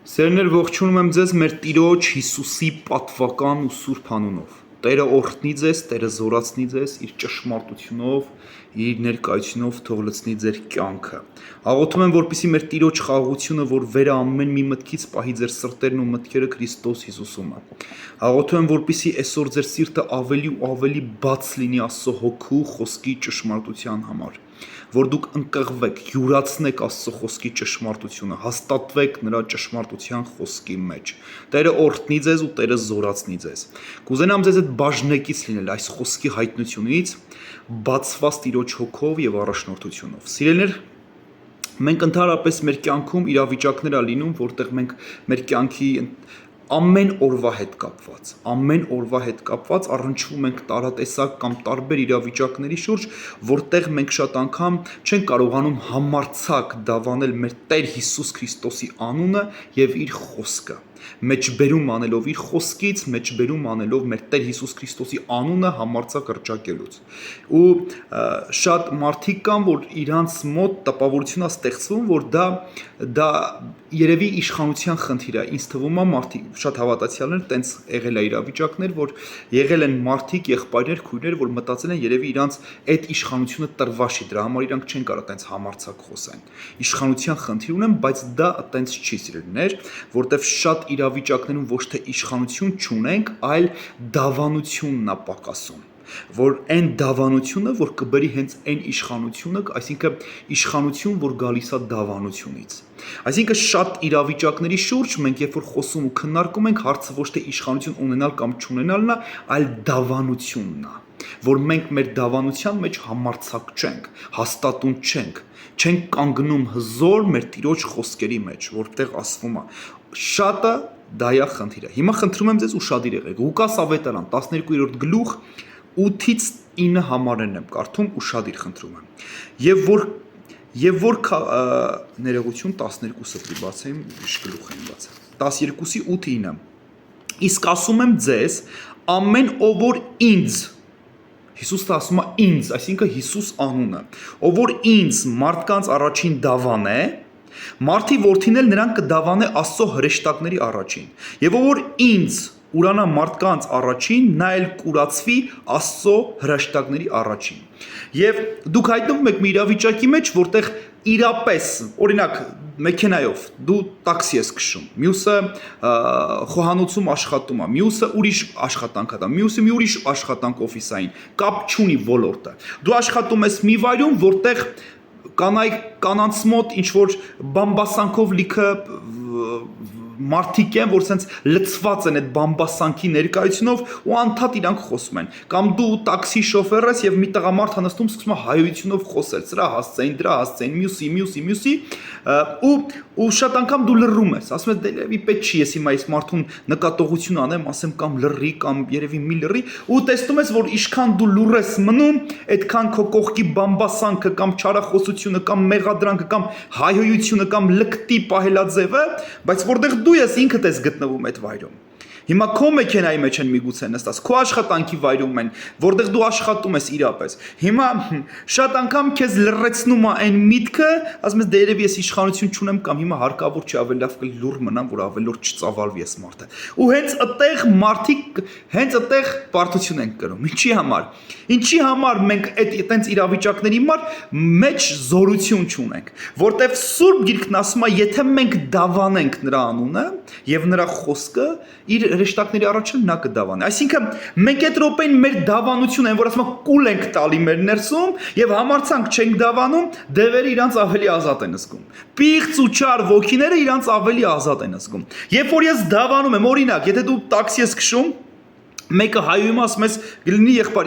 Սերներ ողջունում եմ ձեզ մեր Տիրոջ Հիսուսի պատվական ու սուրբ անունով։ Տերը օրհնի ձեզ, Տերը զորացնի ձեզ իր ճշմարտությունով, իր ներկայությունով թող լցնի ձեր կյանքը։ Աղոթում եմ, որպեսզի մեր Տիրոջ խաղաղությունը, որ վեր ամեն մի մտքից պահի ձեր սրտերն ու մտքերը Քրիստոս Հիսուսում է։ Աղոթում եմ, որպեսզի այսօր ձեր սիրտը ավելի ու ավելի բաց լինի Աստծո հոգու խոսքի ճշմարտության համար, որ դուք ընկղվեք, յուրացնեք Աստծո խոսքի ճշմարտությունը, հաստատվեք նրա ճշմարտության խոսքի մեջ։ Տերը օրհնի ձեզ ու Տերը զորացնի ձեզ։ Կուզենամ ձեզ այդ բաժնեկից լինել այս խոսքի հայտնությունից, բացված Տիրոջ հոգով եւ առաջնորդությունով։ Սիրելիներ, մենք ընդհանրապես մեր կյանքում իրավիճակներ ա լինում, որտեղ մենք մեր կյանքի ամեն օրվա հետ կապված առնչվում ենք տարատեսակ կամ տարբեր իրավիճակների շուրջ, որտեղ մենք շատ անգամ չենք կարողանում համարձակ դավանել մեր Տեր Հիսուս Քրիստոսի անունը եւ իր խոսքը, մեջբերում անելով իր խոսքից, մեջբերում անելով մեր Տեր Հիսուս Քրիստոսի անունը համարձակ հռչակելուց։ Ու շատ մարդիկ կան, որ իրանց մոտ տպավորություն է ստեղծվում, որ դա երևի իշխանության խնդիր է։ Ինձ թվում է մարդիկ շատ հավատացյալներ տենց եղել է իրավիճակներ, որ եղել են մարդիկ, եղբայրներ, քույրեր, որ մտածել են երևի իրանց այդ իշխանությունը տրվաշ է, դրա համար իրանք չեն կարող տենց համարձակ խոսեն։ Իշխանության խնդիր ունեն, բայց դա տենց չի սիրելիներ, որտեվ շատ իրավիճակներում ոչ թե իշխանություն չունենք, այլ դավանությունն է պակասում, որ այն դավանությունը, որ կբերի հենց այն իշխանությունը, այսինքն իշխանություն, որ գալիս է դավանությունից։ Այսինքն շատ իրավիճակների շուրջ մենք երբ որ խոսում ու քննարկում ենք, հարցը ոչ թե իշխանություն ունենալ կամ չունենալն է, այլ դավանությունն է, որ մենք մեր դավանության մեջ համարձակ չենք, հաստատուն չենք կանգնում հզոր մեր Տիրոջ խոսքերի մեջ, որտեղ ասվում է շատը դա է խնդիրը։ Հիմա խնդրում եմ ձեզ ուշադիր եղեք։ Ղուկաս ավետարան 12-րդ գլուխ 8-ից 9 համարներն եմ կարդում, ուշադիր խնդրում եմ։ Եվ որ ներողություն 12-ը պիտի բացեմ, ուրիշ գլուխ եմ բացել։ 12-ի 8-9։ Իսկ ասում եմ ձեզ, ամեն ով որ ինձ Հիսուսը ասում է ինձ, այսինքն Հիսուս անունը, ով որ ինձ մարդկանց առաջին դավանե, մարդի որդին էլ նրան կդավանե Աստծո հրեշտակների առաջին։ Եվ ով որ ինձ ուրանա մարդկանց առաջին, նա էլ կուրացվի Աստծո հրեշտակների առաջին։ Եվ դուք հայտնվում եք մի իրավիճակի մեջ, որտեղ իրապես, օրինակ, մեքենայով դու տաքսի ես քշում, մյուսը խոհանոցում աշխատում է, մյուսը ուրիշ աշխատանք է, մյուսը մի ուրիշ աշխատանք օֆիսային, կապ չունի ոլորտը։ Դու աշխատում ես մի վայրում, որտեղ կանանց մոտ ինչ որ բամբասանքով լիքը մարդիկ են, որ սենց լցված են այդ բամբասանքի ներկայությունով ու անդադ իրանք խոսում են։ Կամ դու տաքսի շոֆեր ես եւ մի տղամարդ հնստում սկսում է հայությունով խոսել, սրա հասցեին, դրա հասցեին, մյուսի ու շատ անգամ դու լռում ես, ասում ես դե երևի պետք չի ես հիմա այս մարդուն նկատողություն անեմ, ասեմ կամ լռի կամ երևի մի լռի, ու տեսնում ես, որ ինչքան դու լուռ ես մնում, այդքան քո կողքի բամբասանքը կամ չարախոսությունը կամ մեղադրանքը կամ հայհոյությունը կամ լկտի պահելաձևը, բայց որտեղ դու ես ինքդ ես գտնվում այդ վայրում։ Հիմա քո մեքենայի մեջ են միգուցե նստած, քո աշխատանքի վայրում են, որտեղ դու աշխատում ես իրապես։ Հիմա շատ անգամ քեզ լռեցնում է այն միտքը, ասում ես դե երևի ես իշխանություն չունեմ կամ հիմա հարկավոր չի ավելի լավ կլուր մնամ, որ ավելորդ չծավալվի ես մարդը։ Ու հենց այդտեղ մարդիկ հենց այդտեղ պարտություն են կրում։ Ինչի համար մենք այդ իրավիճակների մեջ զորություն չունենք, որտեվ Սուրբ Գիրքն ասում է, եթե մենք դավանենք նրա անունը եւ նրա խոսքը, իր հրեշտակների առաջ նա կդավանի։ Այսինքն մենք այդ րոպեին մեր դավանությունը, որ ասում ենք կուլ ենք տալի մեր ներսում եւ համարձակ չենք դավանում, դևերը իրանց ավելի ազատ են զգում։ Պիղծ ու չար ոգիները իրանց ավելի ազատ են զգում։ Երբ որ ես դավանում եմ, օրինակ, եթե դու տաքսի ես քշում, մեկը հայում ասում ես գլինի եղբայր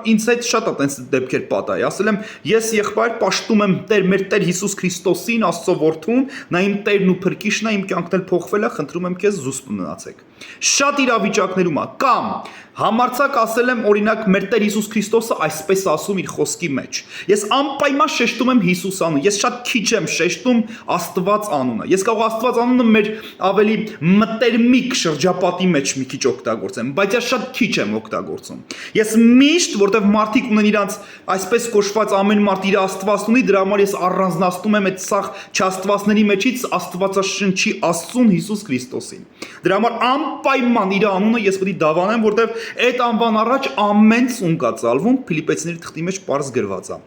ինձ հետ շատ է տենց դեպքեր պատահի, ասել եմ ես եղբայր պաշտում եմ մեր Տեր Հիսուս Քրիստոսին, Աստծո որդուն, նա իմ Տերն ու Փրկիչն է, իմ կյանքն էլ փոխվել է, խնդրում եմ քեզ զուսպ մնացեք։ Շատ իրավիճակներում է կամ Համարձակ ասել եմ օրինակ մեր Տեր Հիսուս Քրիստոսը այսպես ասում իր խոսքի մեջ։ Ես անպայման շեշտում եմ Հիսուս անունը, ես շատ քիչ եմ շեշտում Աստված անունը։ Ես կարող Աստված անունը մեր ավելի մտերմիկ շրջապատի մեջ մի քիչ օգտագործեմ, բայց ես շատ քիչ եմ օգտագործում։ Ես միշտ, որտեղ մարդիկ ունեն իրանց այսպես կոչված ամեն մարդ իր Աստված ունի, դրա համար ես առանձնացնում եմ այդ սաղ չաստվածների մեջից Աստվածաշնչի Աստծուն Հիսուս Քրիստոսին։ Դրա համար անպայման իր անունը ես պետք է դավանեմ, որտեղ այդ անվան առաջ ամեն ծուն կա ծալվում, Փիլիպպեցիների թղթի մեջ պարզ գրված է։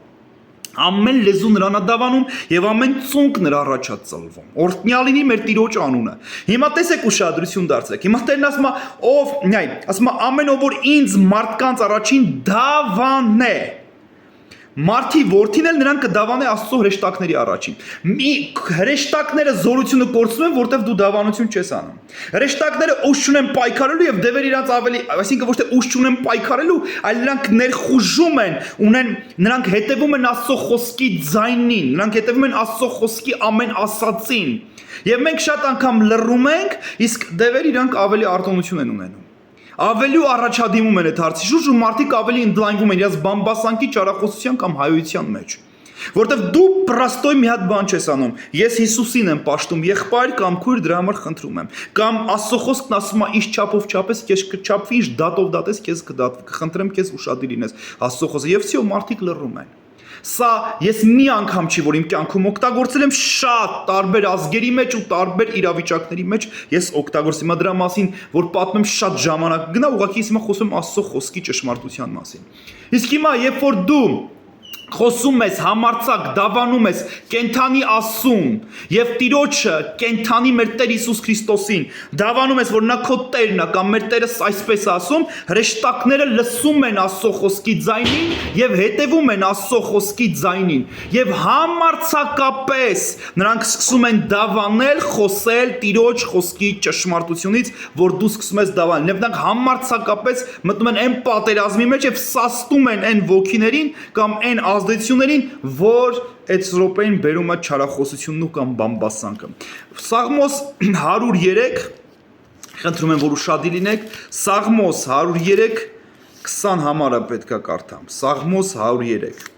Ամեն լեզու նրան է դավանում եւ ամեն ծունկ նրա առաջ է ծալվում։ Օրհնյալ լինի մեր Տիրոջ անունը։ Հիմա տեսեք ուշադրություն դարձրեք։ Հիմա Տերն ասում է, ով, նայ, ասում է ամեն ով որ ինձ մարդկանց առաջին դավանե։ Մարդի որդին էլ նրան կդավանե Աստծո հրեշտակների առաջին։ Մի հրեշտակները զորությունը կորցնում են, որտեվ դու դավանություն չես անում։ Հրեշտակները ուժ չունեն պայքարելու եւ դևեր իրանց ավելի, այսինքն ոչ թե ուժ չունեն պայքարելու, այլ նրանք ներխուժում են, նրանք հետևում են Աստծո խոսքի ձայնին, նրանք հետևում են Աստծո խոսքի ամեն ասածին։ Եվ մենք շատ անգամ լռում ենք, իսկ դևեր իրանք ավելի արտոնություն են ունենում։ Ավելի առաջադիմում են այդ հարցի շուրջ ու մարդիկ ավելի ընդլայնվում են իրաց բամբասանքի ճարախոսության կամ հայության մեջ։ Որտեվ դու պրաստոյ մի հատ բան չես անում։ Ես Հիսուսին եմ պաշտում, եղբայր կամ քույր դրա համար խնդրում եմ։ Կամ Աստծո խոսքն ասում է՝ «Ինչ չափով չափես, քեզ կչափվի, ինչ դատով դատես, քեզ կդատվի, կխնդրեմ քեզ ուշադիր լինես»։ Աստծո խոսքը եւ всё մարդիկ լռում են։ Սա ես մի անգամ չի, որ իմ կյանքում օգտագործել եմ շատ տարբեր ազգերի մեջ ու տարբեր իրավիճակների մեջ ես օգտագործում եմ դրա մասին, որ պատմեմ շատ ժամանակ գնա, ուղղակի ես հիմա խոսում եմ Աստծո խոսքի ճշմարտության մասին։ Իսկ հիմա, երբ որ դու խոսում ես համարձակ դավանում ես կենթանի Աստծուն եւ Տիրոջը կենթանի մեր Տեր Հիսուս Քրիստոսին դավանում ես, որ նա քո Տերն է կամ մեր Տերս այսպես ասում, հրեշտակները լսում են Աստծո խոսքի ձայնին եւ հետեւում են Աստծո խոսքի ձայնին եւ համարձակապես նրանք սկսում են դավանել, խոսել Տիրոջ խոսքի ճշմարտությունից, որ դու սկսում ես դավանել։ Եվ նրանք համարձակապես մտնում են այն պատերազմի մեջ եւ սաստում են այն ոգիներին կամ այն ազդեցություններին, որ այդ րոպեին բերում է չարախոսությունն ու կամ բամբասանքը։ Սաղմոս 103, խնդրում եմ, որ ուշադիր լինեք, Սաղմոս 103 20 համարը պետք է կարդամ։ Սաղմոս 103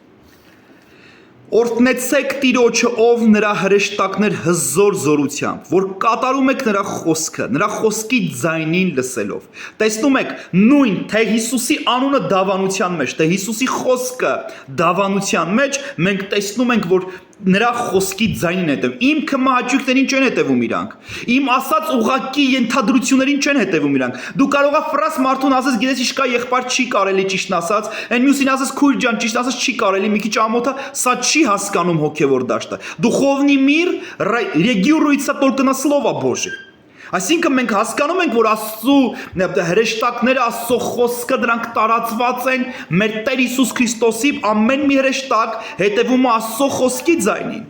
Օրհնեցեք Տիրոջը, ով նրա հրեշտակներ հզոր զորությամբ, որ կատարում եք նրա խոսքը, նրա խոսքի ձայնին լսելով։ Տեսնում եք, նույն թե Հիսուսի անունը դավանության մեջ, թե Հիսուսի խոսքը դավանության մեջ, մենք տեսնում ենք, որ նրա խոսքի ձայնին հետևում։ Իմ քմահաճույքներին չեն հետևում իրանք։ Իմ ասած ուղակի ենթադրություններին չեն հետևում իրանք։ Դու կարող ես ֆրազ մարդուն ասես, գիտես ինչ կա, եղբայր չի կարելի ճիշտ ասած, այն մյուսին ասես, քույր ջան, ճիշտ ասած չի կարելի, մի քիչ ամոթա, սա չի հասկանում հոգևոր դաշտը։ Духовный мир реагируется только на слово Божие։ Այսինքն մենք հասկանում ենք, որ Աստծո հրեշտակները, Աստծո խոսքը դրանք տարածված են մեր Տեր Հիսուս Քրիստոսի ամեն մի հրեշտակ հետևում է Աստծո խոսքի ձայնին։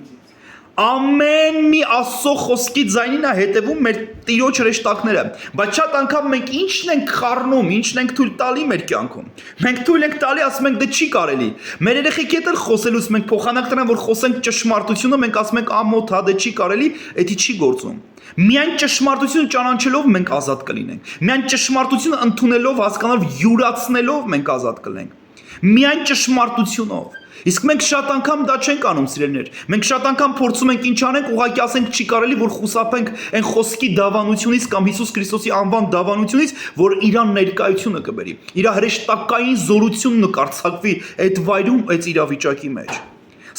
Ամեն մի Աստծո խոսքի ձայնին է հետևում մեր Տիրոջ հրեշտակները, բայց շատ անգամ մենք ինչն ենք խառնում, ինչն ենք թույլ տալի մեր կյանքում։ Մենք թույլ ենք տալի, ասում ենք դե չի կարելի։ Մեր երեխեքի հետ էլ խոսելուց մենք փոխանակ տրան, որ խոսենք ճշմարտությունը, մենք ասում ենք ամոթ, հա դե չի կարելի, դա չի գործում։ Միայն ճշմարտությունը ճանաչելով մենք ազատ կլինենք։ Միայն ճշմարտությունը ընդունելով, հասկանալով, յուրացնելով մենք ազատ կլինենք։ Միայն ճշմարտությունով։ Իսկ մենք շատ անգամ դա չենք անում, սիրելիներ։ Մենք շատ անգամ փորձում ենք ինչ անենք, ուղղակի ասենք չի կարելի, որ խուսափենք այն խոսքի դավանությունից կամ Հիսուս Քրիստոսի անվան դավանությունից, որ իրան ներկայությունը կբերի։ Իր հրեշտակային զորությունն կարծակվի այդ վայրում, այդ իրավիճակի մեջ։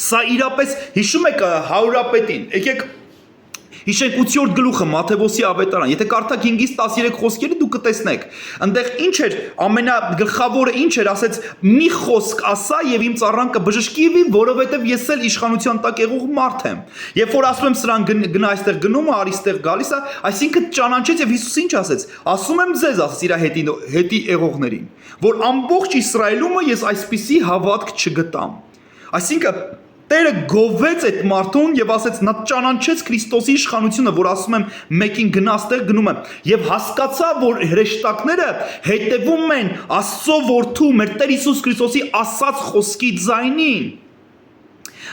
Սա իրապես հիշում եք հարուրապետին։ Եկեք հիշենք 8-րդ գլուխը Մատթեոսի ավետարան։ Եթե կարդաք 5-ից 13 խոսքերը դուք կտեսնեք։ Այնտեղ ինչ էր ամենագլխավորը ինչ էր, ասեց՝ մի խոսք ասա եւ իմ ծառան կբժշկի, որովհետեւ ես էլ իշխանության տակ եղող մարդ եմ։ Երբ որ ասում եմ սրան գնա այստեղ գնում է, արի այստեղ գալիս է, այսինքն ճանաչեց եւ Հիսուս ինչ ասեց։ Ասում եմ ձեզ, ասեց իր հետի եղողներին, որ ամբողջ Իսրայելումը ես այսպիսի հավատք չգտամ։ Այսինքն Տերը գովեց այդ մարդուն եւ ասեց նա ճանաչեց Քրիստոսի իշխանությունը, որ ասում եմ մեկին գնա այստեղ գնում եմ եւ հասկացա, որ հրեշտակները հետևում են Աստծո որդու մեր Տեր Հիսուս Քրիստոսի ասած խոսքի ձայնին։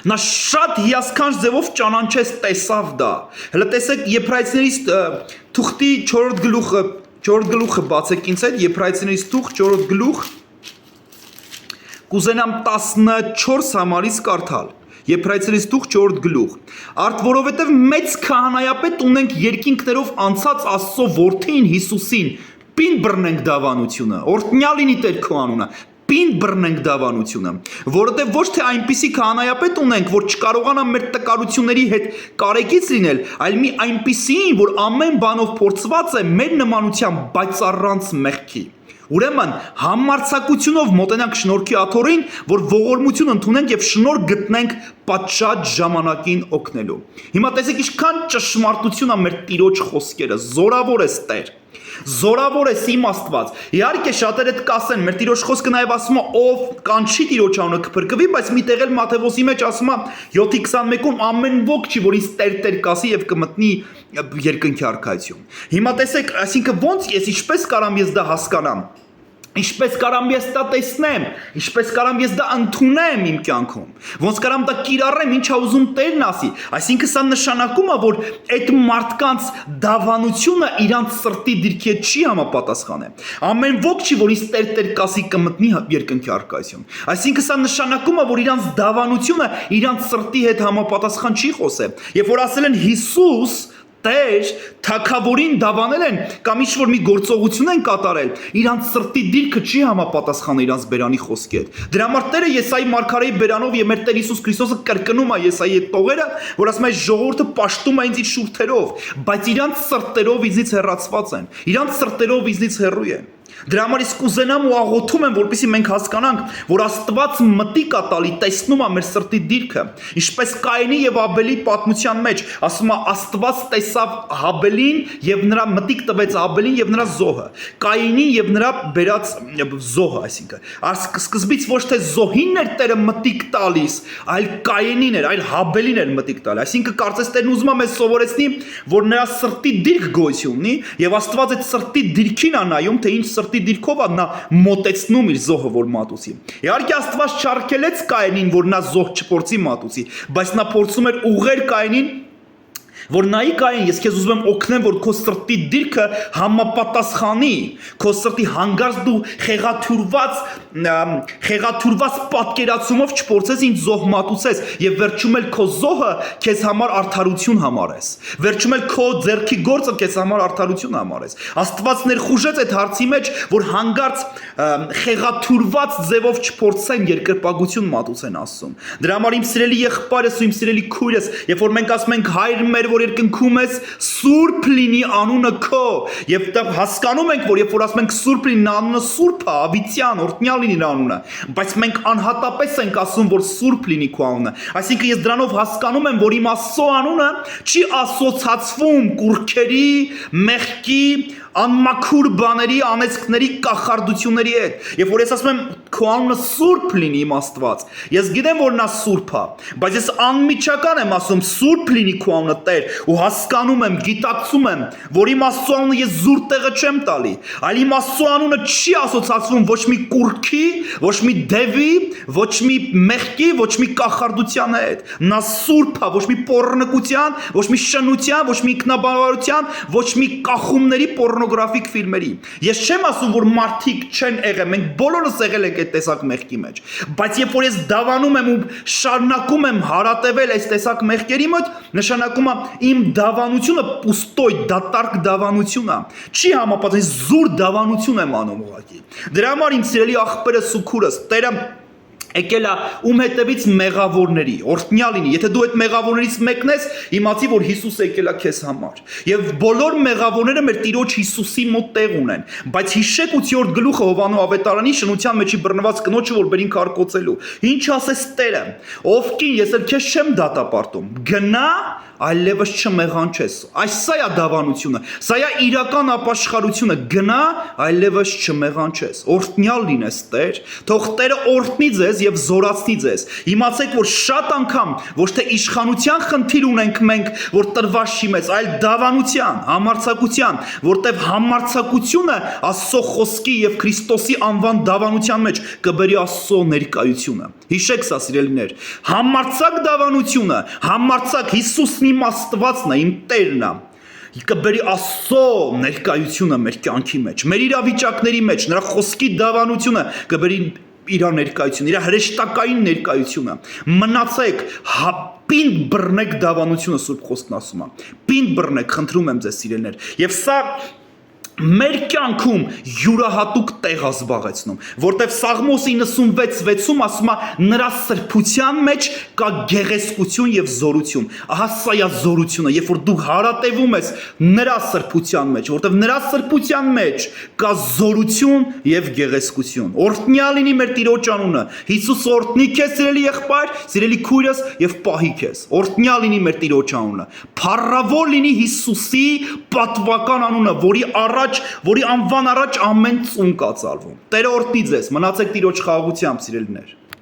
Նա շատ հիասքանչ ձևով ճանաչեց, տեսավ դա։ Հələ տեսեք Եբրայեցիների թուղթի 4-րդ գլուխը 4 գլուխը բացեք ինձ հետ, Եբրայեցիներից թուղթ 4 գլուխ, կուզենամ 14 համարից կարդալ, Եբրայեցիներից թուղթ 4 գլուխ, արդ որովհետև մեծ քահանայապետ ունենք երկինքներով անցած Աստծո որդին Հիսուսին, պին բռնենք դավանությունը, օրհնյալ լինի Տեր քո անունը, պին բռնենք դավանությունը, որովհետև ոչ թե այնպիսի քահանայապետ ունենք, որ չկարողանա մեր տկարությունների հետ կարեկից լինել, այլ մի այնպիսին, որ ամեն բանով փորձված է մեր նմանությամբ, բայց առանց մեղքի։ Ուրեմն համարձակությունով մոտենանք շնորհքի աթոռին, որ ողորմություն ընդունենք եւ շնորհ գտնենք պատշաճ ժամանակին օգնելու։ Հիմա տեսեք ինչքան ճշմարտություն է մեր Տիրոջ խոսքերը, զորավոր է Տեր։ Զորավոր է իմ Աստված։ Իհարկե շատերը կասեն, մեր Տիրոջ խոսքը նաև ասում է, ով կանչի Տիրոջ անունը կփրկվի, բայց միտեղ էլ Մատթեոսի մեջ ասում է 7:21-ում ամեն ոք չի, որ ինձ Տեր կասի եւ կմտնի երկնքի արքայություն։ Հիմա տեսեք, այսինքն ոնց ինչպես կարամ ես դա հասկանամ։ Ինչպես կարամ ես դա տեսնեմ, ինչպես կարամ ես դա ընդունեմ իմ կյանքում, ոնց կարամ դա կիրառեմ, ինչ է ուզում Տերն ասի, այսինքն սա նշանակում է, որ այդ մարդկանց դավանությունը իրանց սրտի դիրքի հետ չի համապատասխանում։ Ամեն ոք չի, որ ինձ Տեր կասի կմտնի երկնքի արքայություն։ Այսինքն սա նշանակում է, որ իրանց դավանությունը իրանց սրտի հետ համապատասխան չի խոսել։ Երբ որ ասել են Հիսուս Տեր, թագավորին դավանել են կամ ինչ-որ մի գործողություն են կատարել, իրանց սրտի դիրքը չի համապատասխանում իրանց բերանի խոսքի հետ։ Դրա համար Տերը Եսայի մարգարեի բերանով եւ մեր Տեր Հիսուս Քրիստոսը կրկնում է Եսայի այդ տողերը, որ ասում է ժողովուրդը պաշտում է ինձ իր շուրթերով, բայց իրանց սրտերով ինձից հեռացված են, իրանց սրտերով ինձից հեռու են։ Դրա համար իսկ կուզենամ ու աղոթում եմ, որպեսզի մենք հասկանանք, որ Աստված մտիկ է տալի, տեսնում է մեր սրտի դիրքը, ինչպես Կայենի եւ Աբելի պատմության մեջ, ասում է Աստված տեսավ Հաբելին եւ նրա մտիկ տվեց Աբելին եւ նրա զոհը, Կայենին եւ նրա բերած զոհը, այսինքն սկզբից ոչ թե զոհին էր Տերը մտիկ տալիս, այլ Կայենին էր, այլ Հաբելին էր մտիկ տալի, այսինքն կարծես Տերն ուզում է մեզ սովորեցնի, որ նրա սրտի դիրք գոյություն ունի եւ Աստված այդ սրտի դիրքին է նայում, թե ինչ սրտի դիրքով նա մոտեցնում իր զոհը որ մատուցի։ Իհարկե Աստված չարգելեց Կայենին, որ նա զոհ չփորձի մատուցի, բայց նա փորձում էր ուղղել Կայենին, որ նայի Կային, ես քեզ ուզում եմ օգնեմ, որ քո սրտի դիրքը համապատասխանի, քո սրտի հանգարց դու խեղաթյուրված պատկերացումով չփորձես ինձ զոհ մատուցես եւ վերջում էլ քո զոհը քեզ համար արդարություն համարես։ Վերջում էլ քո ձեռքի գործը քեզ համար արդարություն համարես։ Աստված ներխուժեց այդ հարցի մեջ, որ հանգարց խեղաթյուրված ձևով չփորձեն երկրպագություն մատուցեն Աստծուն։ Դրա համար իմ սիրելի եղբայրս ու իմ սիրելի քույրս, երբ որ մենք ասում ենք հայր մեր որ երկնքում ես, սուրբ լինի անունը քո, եւ դա հասկանում ենք, որ երբ որ ասում ենք սուրբ լինի անունը սուրբ է, ավիցյան, օրհնյալ լինի անունը, բայց մենք անհատապես ենք ասում, որ սուրբ լինի քո անունը։ Այսինքն ես դրանով հասկանում եմ, որ իմ Աստծո անունը չի ասոցացվում կուրքերի, մեղքի, անմաքուր բաների, անեծքների, կախարդությունների հետ։ Երբ որ ես ասում եմ քո անունը սուրբ լինի իմ Աստված, ես գիտեմ, որ նա սուրբ է, բայց ես անմիջական եմ ասում սուրբ լինի քո անունը Տեր, ու հասկանում եմ, գիտակցում եմ, որ իմ Աստծո անունը ես զուր տեղը չեմ տալի, այլ իմ Աստծո անունը չի ասոցացվում ոչ մի կուրքի, ոչ մի դևի, ոչ մի մեղքի, ոչ մի կախարդության հետ։ Նա սուրբ է, ոչ մի պոռնկության, ոչ մի շնության, ոչ մի ինքնաբավարարության, ոչ մի կախումների պոռնոգրաֆիկ ֆիլմերի։ Ես չեմ ասում, որ մարդիկ չեն եղել, մենք բոլորս եղել ենք այդ տեսակ մեղքի մեջ, բայց երբ որ ես դավանում եմ ու շարունակում եմ հարատևել այս տեսակ մեղքերի մոտ, նշանակում է իմ դավանությունը պուստոյ, դատարկ դավանություն է, չի համապատասխանում, զուր դավանություն եմ անում ուղղակի։ Դրա համար իմ սիրելի աղբերս ու քուրս, Տերը եկել է ում հետևից մեղավորների, օրհնյալ լինի, եթե դու այդ մեղավորներից մեկն ես, իմացի, որ Հիսուսը եկել է քեզ համար։ Եվ բոլոր մեղավորները մեր Տիրոջ Հիսուսի մոտ տեղ ունեն, բայց հիշեք 8-րդ գլուխը Հովանու ավետարանի շնության մեջի բռնված կնոջը, որ բերին քարկոծելու։ Ինչ ասես Տերը, ով կին, ես էլ քեզ չեմ դատապարտում, գնա այլևս չմեղանչես։ Սա է դավանությունը, սա է իրական ապաշխարությունը, գնա այլևս չմեղանչես։ Օրհնյալ լինես Տեր, թող Տերը օրհնի ձեզ եւ զորացնի ձեզ։ Իմացեք, որ շատ անգամ ոչ թե իշխանության խնդիր ունենք մենք, որ տրված չի մեզ, այլ դավանության, համարձակության, որտեղ համարձակությունը Աստծո խոսքի եւ Քրիստոսի անվան դավանության մեջ կբերի Աստծո ներկայությունը։ Հիշեք սա, սիրելիներ, համարձակ դավանությունը, համարձակ Հիսուսն իմ Աստվածն է, իմ Տերն է։ կբերի Աստծո ներկայությունը մեր կյանքի մեջ, մեր իրավիճակների մեջ, նրա խոսքի դավանությունը կբերի իր ներկայությունը, իր հրեշտակային ներկայությունը։ Մնացեք, պինդ բռնեք դավանությունը, Սուրբ խոսքն ասում է։ Պինդ բռնեք, խնդրում եմ ձեզ սիրելիներ։ Եվ սա մեր կյանքում յուրահատուկ տեղ է զբաղեցնում, որտեվ Սաղմոս 96:6-ում ասում է նրա սրբության մեջ կա գեղեցկություն եւ զորություն։ Ահա սա է զորությունը, երբ որ դու հարատևում ես նրա սրբության մեջ, որտեվ նրա սրբության մեջ կա զորություն եւ գեղեցկություն։ Օրհնյալ լինի մեր Տիրոջ անունը։ Հիսուս օրհնի քեզ, սիրելի եղբայր, սիրելի քույրս, եւ պահի քեզ։ Օրհնյալ լինի մեր Տիրոջ անունը։ Փառավոր լինի Հիսուսի պատվական անունը, որի անվան առաջ ամեն ծուն կա ծալվում։ Տերը օրհնի ձեզ, մնացեք Տիրոջ խաղաղությամբ, սիրելիներ։